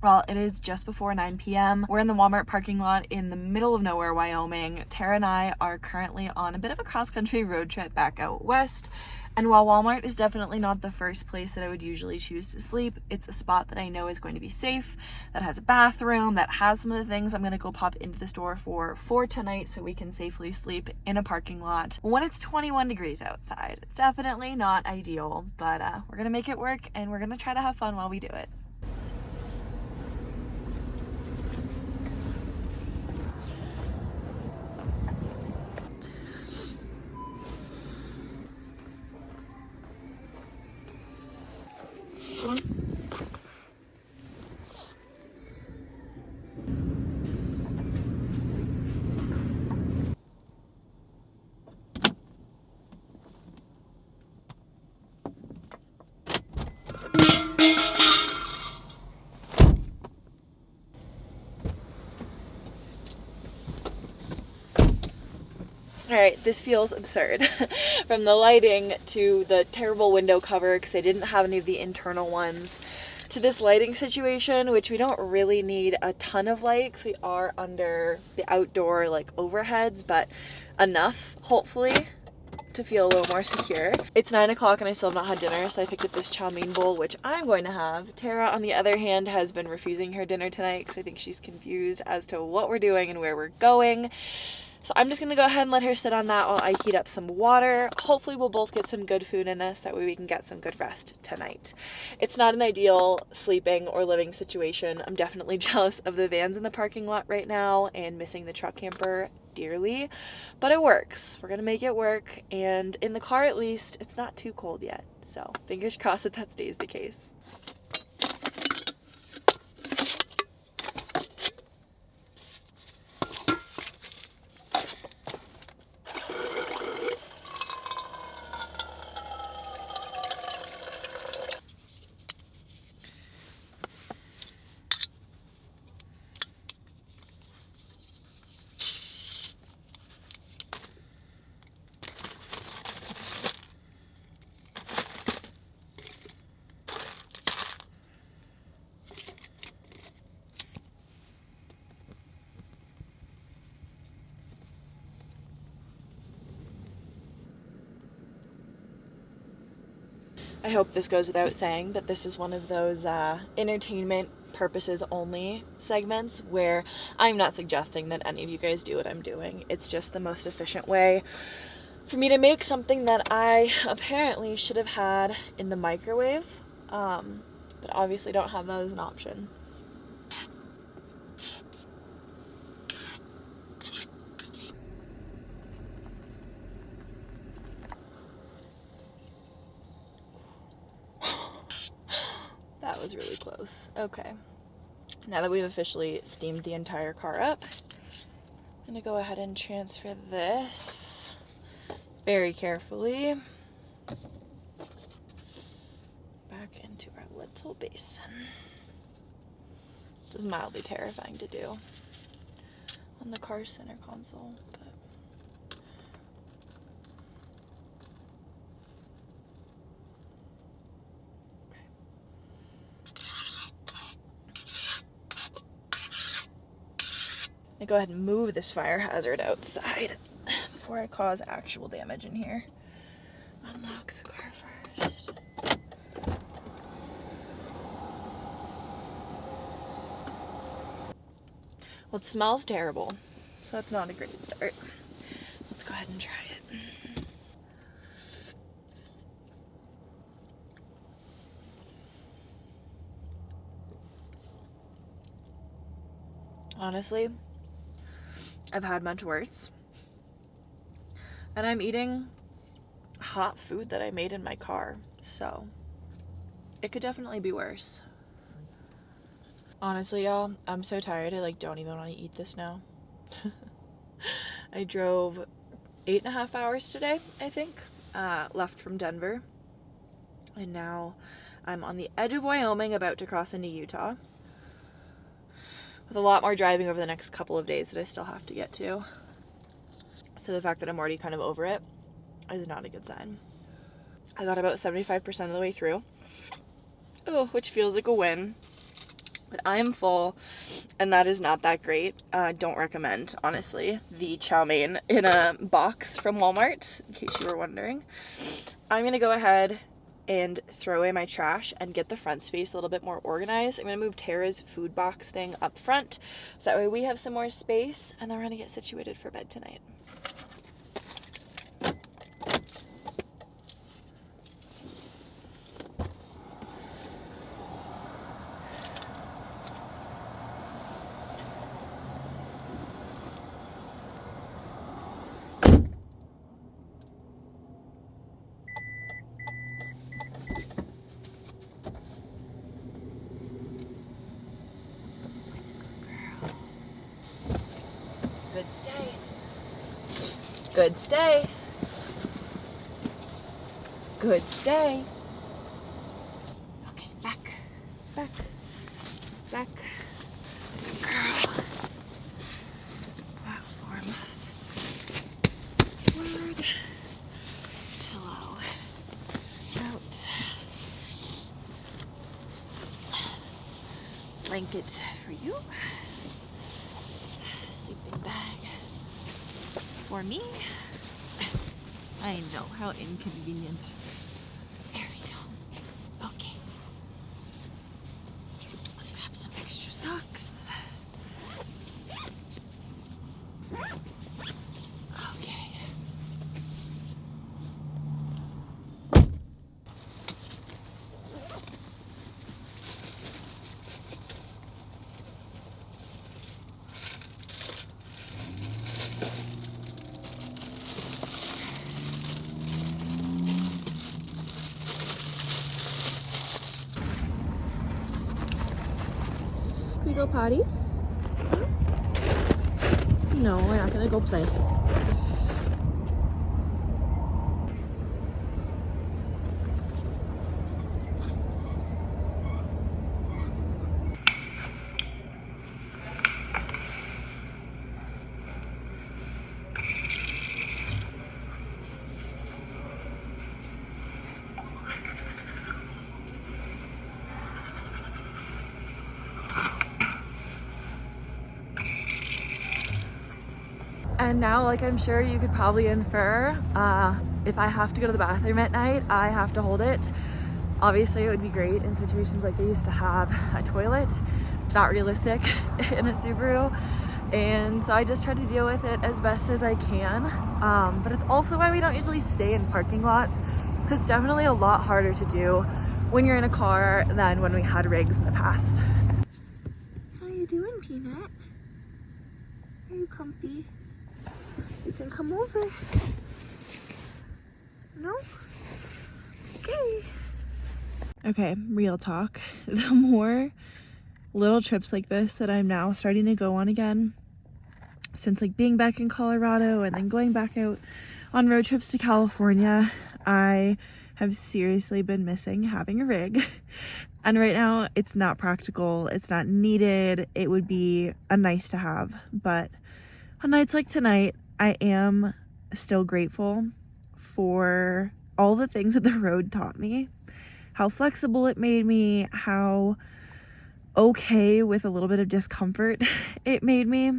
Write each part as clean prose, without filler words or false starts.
Well, it is just before 9 p.m. We're in the Walmart parking lot in the middle of nowhere, Wyoming. Tara and I are currently on a bit of a cross-country road trip back out west. And while Walmart is definitely not the first place that I would usually choose to sleep, it's a spot that I know is going to be safe, that has a bathroom, that has some of the things I'm going to go pop into the store for tonight so we can safely sleep in a parking lot when it's 21 degrees outside. It's definitely not ideal, but we're going to make it work and we're going to try to have fun while we do it. Alright, this feels absurd. From the lighting to the terrible window cover because I didn't have any of the internal ones, to this lighting situation, which we don't really need a ton of light because we are under the outdoor like overheads, but enough, hopefully, to feel a little more secure. It's 9 o'clock and I still have not had dinner, so I picked up this chow mein bowl, which I'm going to have. Tara, on the other hand, has been refusing her dinner tonight because I think she's confused as to what we're doing and where we're going. So I'm just gonna go ahead and let her sit on that while I heat up some water. Hopefully we'll both get some good food in us, that way we can get some good rest tonight. It's not an ideal sleeping or living situation. I'm definitely jealous of the vans in the parking lot right now and missing the truck camper dearly, but it works. We're gonna make it work, and in the car at least, it's not too cold yet. So fingers crossed that stays the case. I hope this goes without saying, but this is one of those entertainment purposes only segments where I'm not suggesting that any of you guys do what I'm doing. It's just the most efficient way for me to make something that I apparently should have had in the microwave, but obviously don't have that as an option. That was really close. Okay. Now that we've officially steamed the entire car up, I'm gonna go ahead and transfer this very carefully back into our little basin. This is mildly terrifying to do on the car center console, but I'm gonna go ahead and move this fire hazard outside before I cause actual damage in here. Unlock the car first. Well, it smells terrible, so that's not a great start. Let's go ahead and try it. Honestly, I've had much worse. And I'm eating hot food that I made in my car, so it could definitely be worse. Honestly, y'all, I'm so tired. I don't even want to eat this now. I drove 8.5 hours today, I think, left from Denver. And now I'm on the edge of Wyoming, about to cross into Utah, with a lot more driving over the next couple of days that I still have to get to. So the fact that I'm already kind of over it is not a good sign. I got about 75% of the way through, which feels like a win. But I am full, and that is not that great. Don't recommend, honestly, the chow mein in a box from Walmart, in case you were wondering. I'm gonna go ahead and throw away my trash and get the front space a little bit more organized. I'm gonna move Tara's food box thing up front, so that way we have some more space, and then we're gonna get situated for bed tonight. Good stay. Good stay. Good stay. Okay, back, back, back. Good girl. Platform. Forward. Pillow. Out. Blanket for you. Sleeping bag for me. I know, how inconvenient. There we go. Okay. Let's grab some extra socks. Okay. Can we go potty? No, we're not gonna go play. And now, like I'm sure you could probably infer, if I have to go to the bathroom at night, I have to hold it. Obviously, it would be great in situations like these to have a toilet. It's not realistic in a Subaru. And so I just try to deal with it as best as I can. But it's also why we don't usually stay in parking lots, because it's definitely a lot harder to do when you're in a car than when we had rigs in the past. How you doing, Peanut? Are you comfy? You can come over. No? Okay. Okay, real talk. The more little trips like this that I'm now starting to go on again, since like being back in Colorado and then going back out on road trips to California, I have seriously been missing having a rig. And right now it's not practical, it's not needed. It would be a nice to have, but on nights like tonight, I am still grateful for all the things that the road taught me, how flexible it made me, how okay with a little bit of discomfort it made me.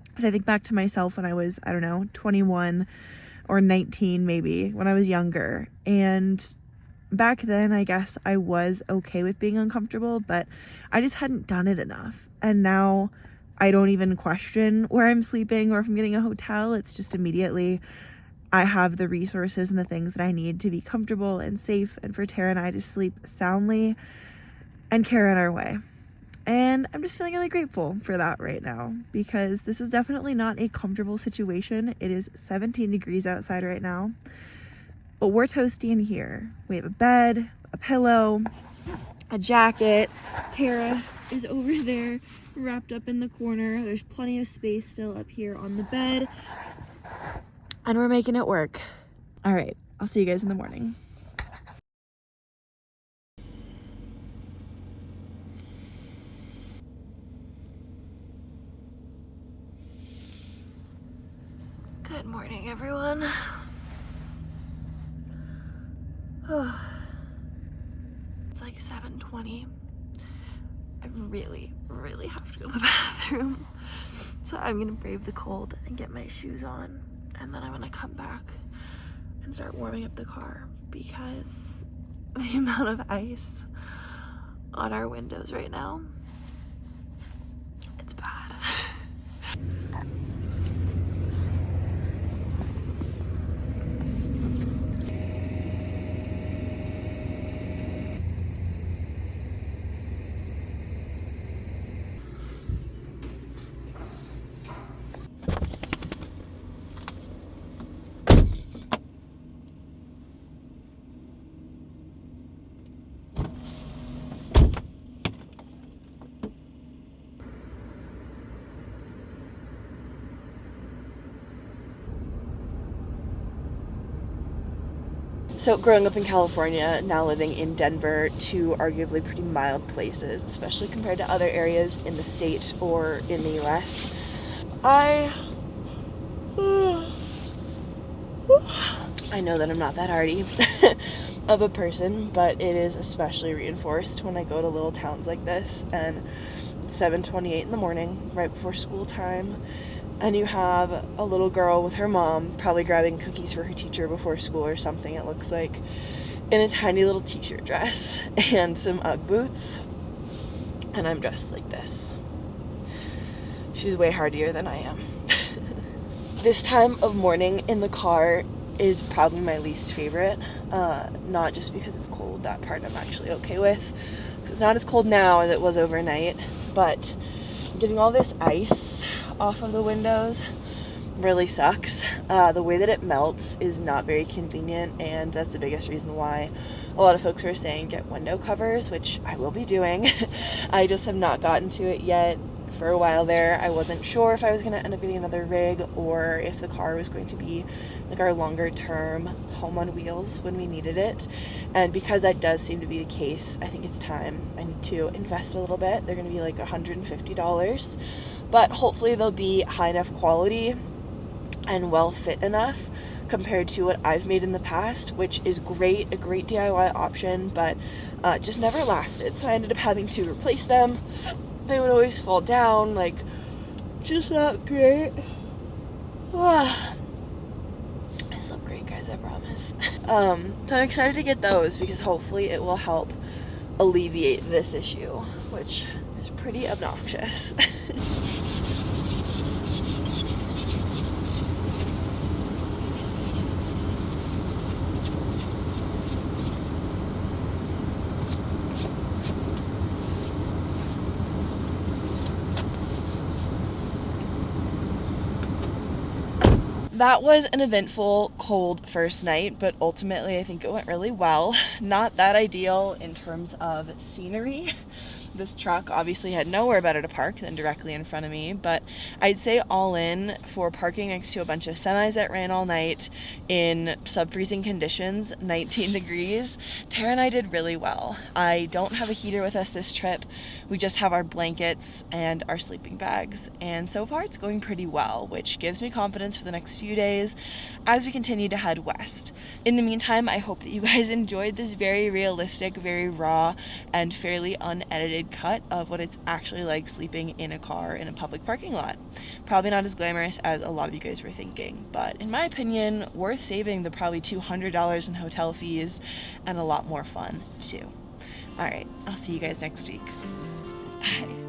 Because I think back to myself when I was, I don't know, 21 or 19 maybe, when I was younger. And back then, I guess I was okay with being uncomfortable, but I just hadn't done it enough. And now I don't even question where I'm sleeping or if I'm getting a hotel. It's just immediately I have the resources and the things that I need to be comfortable and safe, and for Tara and I to sleep soundly and carry on our way. And I'm just feeling really grateful for that right now, because this is definitely not a comfortable situation. It is 17 degrees outside right now, but we're toasty in here. We have a bed, a pillow, a jacket. Tara is over there wrapped up in the corner. There's plenty of space still up here on the bed, and we're making it work. All right, I'll see you guys in the morning. Good morning, everyone. Oh, it's like 7:20. I really, really have to go to the bathroom. So I'm gonna brave the cold and get my shoes on, and then I'm gonna come back and start warming up the car because the amount of ice on our windows right now, it's bad. So growing up in California, now living in Denver, two arguably pretty mild places, especially compared to other areas in the state or in the US, I know that I'm not that hardy of a person, but it is especially reinforced when I go to little towns like this and it's 7:28 in the morning, right before school time, and you have a little girl with her mom probably grabbing cookies for her teacher before school or something, it looks like, in a tiny little t-shirt dress and some Ugg boots, and I'm dressed like this. She's way hardier than I am. This time of morning in the car is probably my least favorite, not just because it's cold, that part I'm actually okay with, because it's not as cold now as it was overnight, but getting all this ice off of the windows really sucks. The way that it melts is not very convenient, and that's the biggest reason why a lot of folks are saying get window covers, which I will be doing. I just have not gotten to it yet. For a while there, I wasn't sure if I was going to end up getting another rig or if the car was going to be like our longer term home on wheels when we needed it. And because that does seem to be the case, I think it's time I need to invest a little bit. They're going to be like $150, but hopefully they'll be high enough quality and well fit enough compared to what I've made in the past, which is great, a great DIY option, but just never lasted. So I ended up having to replace them. They would always fall down, like, just not great. I slept great, guys, I promise. So I'm excited to get those because hopefully it will help alleviate this issue, which is pretty obnoxious. That was an eventful, cold first night, but ultimately I think it went really well. Not that ideal in terms of scenery. This truck obviously had nowhere better to park than directly in front of me, but I'd say all in, for parking next to a bunch of semis that ran all night in sub-freezing conditions, 19 degrees, Tara and I did really well. I don't have a heater with us this trip. We just have our blankets and our sleeping bags, and so far it's going pretty well, which gives me confidence for the next few days as we continue to head west. In the meantime, I hope that you guys enjoyed this very realistic, very raw, and fairly unedited cut of what it's actually like sleeping in a car in a public parking lot. Probably not as glamorous as a lot of you guys were thinking, but in my opinion, worth saving the probably $200 in hotel fees and a lot more fun too. All right, I'll see you guys next week. Bye.